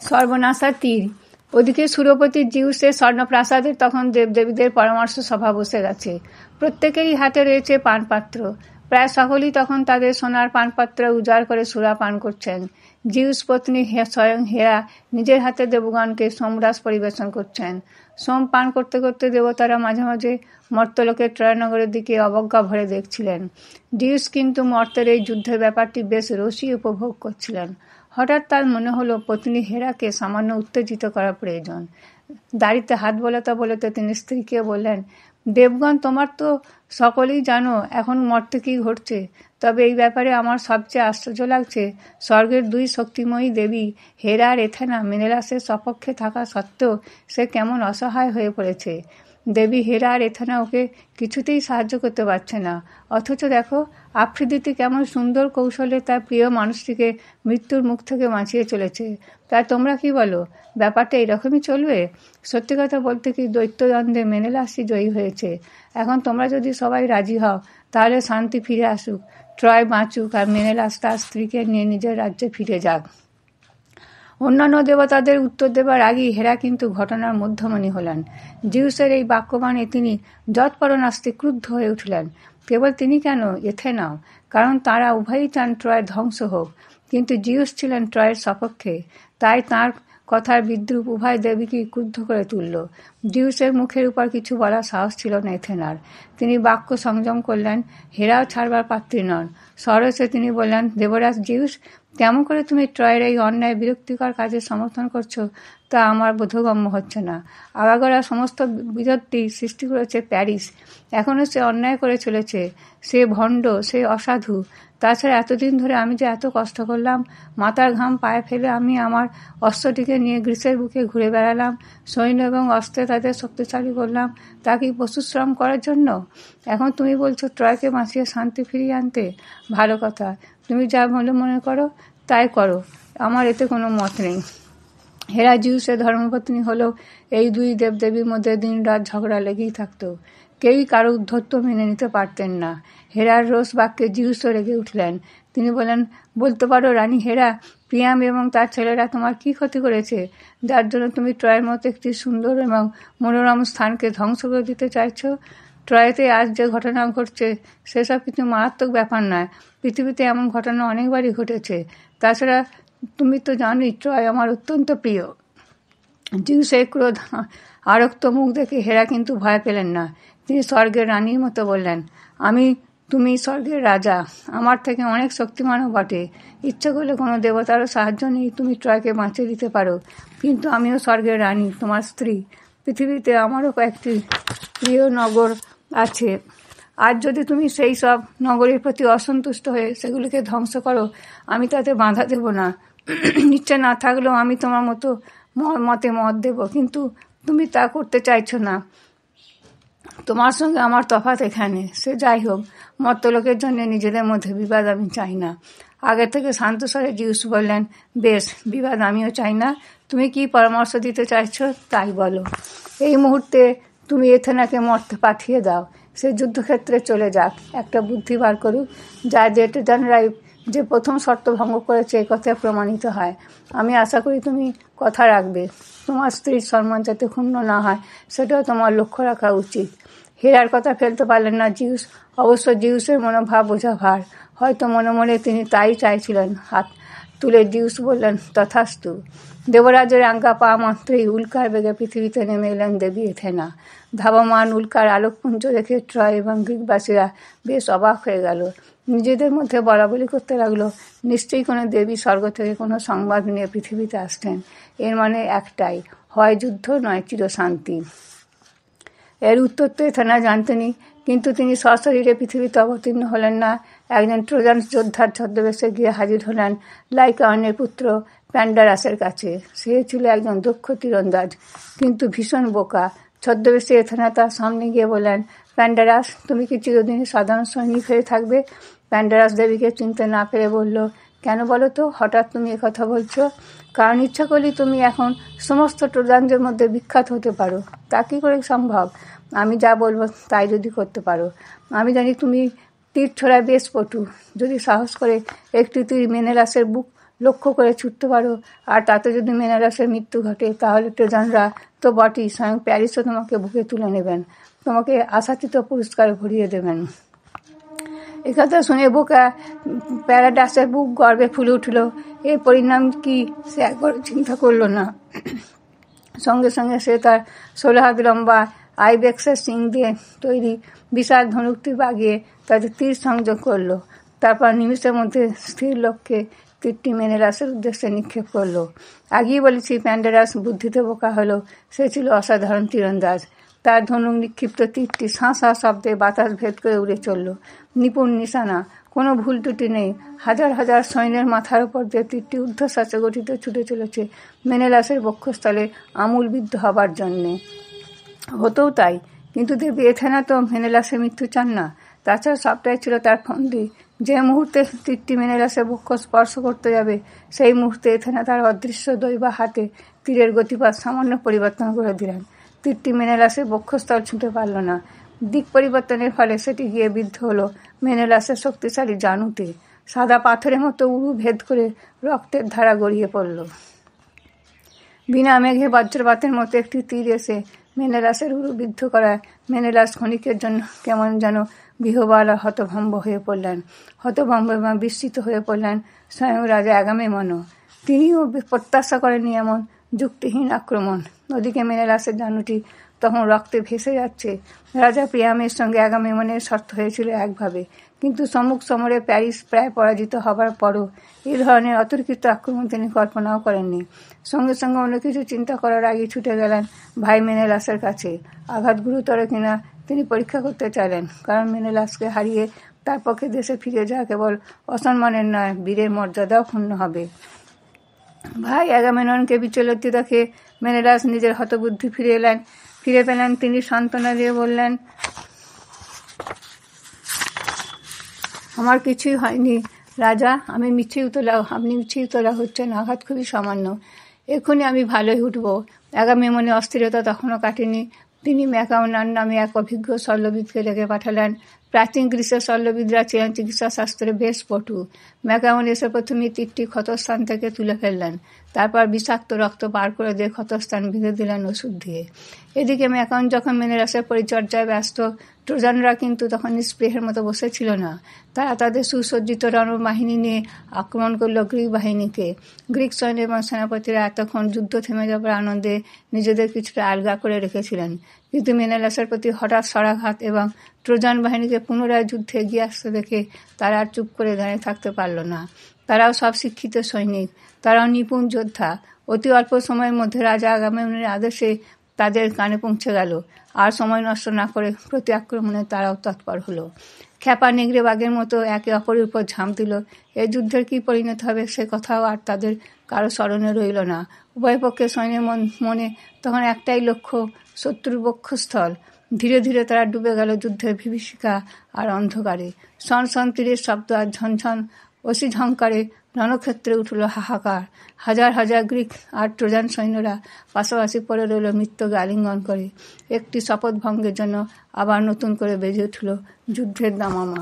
সর্বনাশা তীর। ওদিকে সুরপতি জিউসের স্বর্ণপ্রাসাদের তখন দেবদেবীদের পরামর্শ সভা বসে গেছে। প্রত্যেকেরই হাতে রয়েছে পানপাত্র। প্রায় সকলেই তখন তাদের সোনার পানপাত্র উজাড় করে সুরা পান করছেন। জিউস পত্নী স্বয়ং হেরা নিজের হাতে দেবগণকে সোমরাস পরিবেশন করছেন। সোম পান করতে করতে দেবতারা মাঝে মাঝে মর্তলোকের ট্রয়নগরের দিকে অবজ্ঞা ভরে দেখছিলেন। জিউস কিন্তু মর্তের এই যুদ্ধের ব্যাপারটি বেশ রসি উপভোগ করছিলেন। হঠাৎ তার মনে হলো পত্নী হেরাকে সামান্য উত্তেজিত করা প্রয়োজন। দাড়িতে হাত বোলাতে বলতে তিনি স্ত্রীকে বললেন, দেবগণ, তোমার তো সকলেই জানো এখন মর্তে কী ঘটছে। তবে এই ব্যাপারে আমার সবচেয়ে আশ্চর্য লাগছে, স্বর্গের দুই শক্তিময়ী দেবী হেরা আর এথেনা মেনেলাসের সপক্ষে থাকা সত্ত্বেও সে কেমন অসহায় হয়ে পড়েছে। দেবী হেরা আর এথেনা ওকে কিছুতেই সাহায্য করতে পারছে না, অথচ দেখো আফ্রিদিতি কেমন সুন্দর কৌশলে তার প্রিয় মানুষটিকে মৃত্যুর মুখ থেকে বাঁচিয়ে চলেছে। তাই তোমরা কি বলো, ব্যাপারটা এরকমই চলবে? সত্যি কথা বলতে কি, দৈত্যদ্বন্দ্বে মেনেলাসই জয়ী হয়েছে। এখন তোমরা যদি সবাই রাজি হও তাহলে শান্তি ফিরে আসুক, ট্রয় বাঁচুক আর মেনেলাস তার স্ত্রীকে নিয়ে নিজের রাজ্যে ফিরে যাক। অন্যান্য দেবতাদের উত্তর দেবার আগেই হেরা কিন্তু ঘটনার মধ্যমণি হলেন। জিউসের এই বাক্যবাণে তিনি যৎপরণাস্তে ক্রুদ্ধ হয়ে উঠলেন। কেবল তিনি কেন, এথেনাও, কারণ তারা উভয়ই চান ট্রয় ধ্বংস হোক। কিন্তু জিউস ছিলেন ট্রয়ের সপক্ষে, তাই তাঁর কথার বিদ্রূপ উভয় দেবীকেই ক্রুদ্ধ করে তুলল। জিউসের মুখের উপর কিছু বলার সাহস ছিল না এথেনার। তিনি বাক্য সংযম করলেন। হেরাও ছাড়বার পাত্রী নন। সরসে তিনি বললেন, দেবরাজ জিউস, কেমন করে তুমি ট্রয়ের এই অন্যায় বিরক্তিকর কাজে সমর্থন করছো তা আমার বোধগম্য হচ্ছে না। আগাগোড়া সমস্ত বিরক্তি সৃষ্টি করেছে প্যারিস। এখনও সে অন্যায় করে চলেছে। সে ভণ্ড, সে অসাধু। তাছাড়া এতদিন ধরে আমি যে এত কষ্ট করলাম, মাথার ঘাম পায়ে ফেলে আমি আমার অস্ত্রটিকে নিয়ে গ্রীসের বুকে ঘুরে বেড়ালাম, সৈন্য এবং অস্ত্রে তাদের শক্তিশালী করলাম, তা কি পশুশ্রম করার জন্য? এখন তুমি বলছো ট্রয়কে বাঁচিয়ে শান্তি ফিরিয়ে আনতে। ভালো কথা, তুমি যা মনে করো তাই করো, আমার এতে কোনো মত নেই। হেরা জিউসের ধর্মপত্নী হলেও এই দুই দেবদেবীর মধ্যে দিন রাত ঝগড়া লেগেই থাকত। কেউই কারো উদ্ধত্ত মেনে নিতে পারতেন না। হেরার রোষ বাক্যে জিউসও রেগে উঠলেন। তিনি বলেন, বলতে পারো রানী হেরা, প্রিয়াম এবং তার ছেলেরা তোমার কি ক্ষতি করেছে, যার জন্য তুমি ট্রয়ের মতো একটি সুন্দর এবং মনোরম স্থানকে ধ্বংস করে দিতে চাইছো? ট্রয়েতে আজ যে ঘটনা ঘটছে সেসব কিছু মারাত্মক ব্যাপার নয়। পৃথিবীতে এমন ঘটনা অনেকবারই ঘটেছে। তাছাড়া তুমি তো জানোই ট্রয় আমার অত্যন্ত প্রিয়। জিউসের ক্রোধ আরক্ত মুখ দেখে হেরা কিন্তু ভয় পেলেন না। তিনি স্বর্গের রানীর মতো বললেন, তুমি স্বর্গের রাজা, আমার থেকে অনেক শক্তিমানও বটে। ইচ্ছে করলে কোনো দেবতারও সাহায্য নেই তুমি ট্রয়কে বাঁচিয়ে দিতে পারো। কিন্তু আমিও স্বর্গের রানী, তোমার স্ত্রী। পৃথিবীতে আমারও কয়েকটি প্রিয় নগর আছে। আজ যদি তুমি সেই সব নগরের প্রতি অসন্তুষ্ট হয়ে সেগুলিকে ধ্বংস করো, আমি তাতে বাধা দেব না। ইচ্ছে না থাকলেও আমি তোমার মতে মত দেব, কিন্তু তুমি তা করতে চাইছো না। তোমার সঙ্গে আমার তফাৎ এখানে। সে যাই হোক, মর্তলোকের জন্য নিজেদের মধ্যে বিবাদ আমি চাই না। আগে থেকে শান্ত স্বরে জিউস বললেন, বেশ, বিবাদ আমিও চাই না। তুমি কি পরামর্শ দিতে চাইছো তাই বলো। এই মুহূর্তে তুমি এথেনাকে মর্তে পাঠিয়ে দাও। সে যুদ্ধক্ষেত্রে চলে যাক, একটা বুদ্ধি বার করুক, যা ডেটেডানরাই যে প্রথম শর্ত ভঙ্গ করেছে এ কথা প্রমাণিত হয়। আমি আশা করি তুমি কথা রাখবে। তোমার স্ত্রীর সম্মান যাতে ক্ষুণ্ণ না হয় সেটাও তোমার লক্ষ্য রাখা উচিত। হেরার কথা ফেলতে পারলেন না জিউস। অবশ্য জিউসের মনোভাব বোঝা ভার। হয়তো মনে মনে তিনি তাই চাইছিলেন। হাত তুলে জিউস বললেন, তথাস্তু। দেবরাজের আজ্ঞা পাওয়া মাত্রই উল্কার বেগে পৃথিবীতে নেমে এলেন দেবী এথেনা। ধাবমান উল্কার আলোকপুঞ্জ দেখে ট্রয় এবং গ্রীকবাসীরা বেশ অবাক হয়ে গেল। নিজেদের মধ্যে বলাবলি করতে লাগলো, নিশ্চয়ই কোনো দেবী স্বর্গ থেকে কোনো সংবাদ নিয়ে পৃথিবীতে আসতেন। এর মানে একটাই, হয় যুদ্ধ নয় চিরশান্তি। এর উত্তর তো এথেনা জানতেনই, কিন্তু তিনি সশরীরে পৃথিবীতে অবতীর্ণ হলেন না। একজন ট্রোজান যোদ্ধার ছদ্মবেশে গিয়ে হাজির হলেন লাইকায়নের পুত্র প্যান্ডারাসের কাছে। সে ছিল একজন দক্ষ তীরন্দাজ, কিন্তু ভীষণ বোকা। ছদ্মবেশে এথেনা তার সামনে গিয়ে বললেন, প্যান্ডারাস, তুমি কি চিরদিন সাধারণ সৈনিক হয়ে থাকবে? প্যান্ডারাস দেবীকে চিনতে না পেরে বলল, কেন বলো তো হঠাৎ তুমি একথা বলছো? কারণ ইচ্ছা করলে তুমি এখন সমস্ত ট্রোজানদের মধ্যে বিখ্যাত হতে পারো। তা কী করে সম্ভব? আমি যা বলবো তাই যদি করতে পারো। আমি জানি তুমি তীর ছোড়ায় বেশ পটু। যদি সাহস করে একটি তীর মেনেলাসের বুক লক্ষ্য করে ছুটতে পারো, আর তাতে যদি মেনেলাসের মৃত্যু ঘটে তাহলে ট্রোজানরা তো বটেই, স্বয়ং প্যারিসও তোমাকে বুকে তুলে নেবেন, তোমাকে আশাতীত পুরস্কার ভরিয়ে দেবেন। একথা শুনে বোকা প্যারাডাসের বুক গর্বে ফুলে উঠল। এর পরিণাম কি সে একবার চিন্তা করল না। সঙ্গে সঙ্গে সে তার 16 হাত লম্বা আইবেক্সের শিং দিয়ে তৈরি বিশাল ধনুকটি বাগিয়ে তাতে তীর সংযোগ করল। তারপর নিমিষের মধ্যে স্থির লক্ষ্যে তীরটি মেনেলাসের উদ্দেশ্যে নিক্ষেপ করল। আগেই বলেছি প্যান্ডারাস বুদ্ধিতে বোকা হলো, সে ছিল অসাধারণ তীরন্দাজ। তার ধনুক নিক্ষিপ্ত তীরটি শাঁ শাঁ শব্দে বাতাস ভেদ করে উড়ে চলল। নিপুণ নিশানা, কোনো ভুল ত্রুটি নেই। হাজার হাজার সৈন্যের মাথার উপর দিয়ে তীরটি ঊর্ধ্বশ্বাসে গঠিত ছুটে চলেছে মেনেলাসের বক্ষস্থলে আমূল বিদ্ধ হবার জন্যে। হতেও তাই, কিন্তু দেবী এথেনা তো মেনেলাসের মৃত্যু চান না। তাছাড়া সবটাই ছিল তার ফন্দি। যে মুহূর্তে তীরটি মেনেলাসের বক্ষ স্পর্শ করতে যাবে, সেই মুহূর্তে এথেনা তার অদৃশ্য দৈবা হাতে তীরের গতিপথ সামান্য পরিবর্তন করে দিলেন। তীরটি মেনেলাসের বক্ষস্থল ছুঁতে পারল না। দিক পরিবর্তনের ফলে সেটি গিয়ে বিদ্ধ হলো মেনেলাসের শক্তিশালী জানুতে। সাদা পাথরের মতো উড়ু ভেদ করে রক্তের ধারা গড়িয়ে পড়ল। বিনা মেঘে বজ্রপাতের মতো একটি তীর এসে মেনেলাসের উড়ু বিদ্ধ করায় মেনেলাস ক্ষণিকের জন্য কেমন যেন বিহ্বল আর হতভম্ব হয়ে পড়লেন। হতভম্ব এবং বিস্মিত হয়ে পড়লেন স্বয়ং রাজা আগামেমনও। তিনিও প্রত্যাশা করেননি এমন যুক্তিহীন আক্রমণ। ওদিকে মেনেলাসের জানুটি তখন রক্তে ভেসে যাচ্ছে। রাজা প্রিয়ামের সঙ্গে আগামেমনের শর্ত হয়েছিল একভাবে, কিন্তু সম্মুখ সমরে প্যারিস প্রায় পরাজিত হবার পরও এই ধরনের অতর্কিত আক্রমণ তিনি কল্পনাও করেননি। সঙ্গে সঙ্গে অন্য কিছু চিন্তা করার আগে ছুটে গেলেন ভাই মেনেলাসের কাছে। আঘাত গুরুতর কিনা তিনি পরীক্ষা করতে চাইলেন, কারণ মেনেলাসকে হারিয়ে তার পক্ষে দেশে ফিরে যাওয়া কেবল অসম্মানের নয়, বীরের মর্যাদাও ক্ষুণ্ণ হবে। ভাই আগামেমনকে বিচলিত দেখে মেনেলাস নিজের হতবুদ্ধি ফিরে পেলেন। তিনি সান্ত্বনা দিয়ে বললেন, আমার কিছুই হয়নি রাজা, আপনি মিছেই তোলা হচ্ছেন, আঘাত খুবই সামান্য, এক্ষুনি আমি ভালোই উঠব। আগামেমনের অস্থিরতা তখনও কাটেনি। তিনি ম্যাকাউনান নামে এক অভিজ্ঞ শল্যবিদকে ডেকে পাঠালেন। প্রাচীন গ্রীসের শল্যবিদরা ছিলেন চিকিৎসাশাস্ত্রে বেশ পটু। ম্যাকাউন এসে প্রথমে তীরটি ক্ষতস্থান থেকে তুলে ফেললেন, তারপর বিষাক্ত রক্ত বার করে দিয়ে ক্ষতস্থান বেঁধে দিলেন ওষুধ দিয়ে। এদিকে ম্যাকাউন যখন মেনেলাসের পরিচর্যায় ব্যস্ত, ট্রোজানরা কিন্তু তখন নিস্পৃহের মতো বসেছিল না। তারা তাদের সুসজ্জিত রণবাহিনী নিয়ে আক্রমণ করল গ্রিক বাহিনীকে। গ্রিক সৈন্য এবং সেনাপতিরা এতক্ষণ যুদ্ধ থেমে যাবার আনন্দে নিজেদের কিছুটা আলগা করে রেখেছিলেন, কিন্তু মেনেলাসের প্রতি হঠাৎ সরাঘাত এবং ট্রোজান বাহিনীকে পুনরায় যুদ্ধে এগিয়ে আসতে দেখে তারা আর চুপ করে দাঁড়িয়ে থাকতে পারল না। তারাও সব শিক্ষিত সৈনিক, তারাও নিপুণ যোদ্ধা। অতি অল্প সময়ের মধ্যে রাজা আগামেমনের আদেশে তাদের কানে পৌঁছে গেল। আর সময় নষ্ট না করে প্রতি আক্রমণে তারাও তৎপর হলো। খ্যাপা নেগড়ে বাঘের মতো একে অপরের উপর ঝাঁপ দিল। এই যুদ্ধের কী পরিণত হবে সে কথাও আর তাদের কারো স্মরণে রইল না। উভয় পক্ষের সৈন্যের মনে তখন একটাই লক্ষ্য, শত্রুর বক্ষস্থল। ধীরে ধীরে তারা ডুবে গেল যুদ্ধের বিভীষিকা আর অন্ধকারে। শন শন তীরের শব্দ আর ঝনঝন অসিঝঙ্কারে রণক্ষেত্রে উঠল হাহাকার। হাজার হাজার গ্রিক আর ট্রোজান সৈন্যরা পাশাপাশি পড়ে রইল মৃত্যুকে আলিঙ্গন করে। একটি শপথ ভঙ্গের জন্য আবার নতুন করে বেজে উঠল যুদ্ধের দামামা।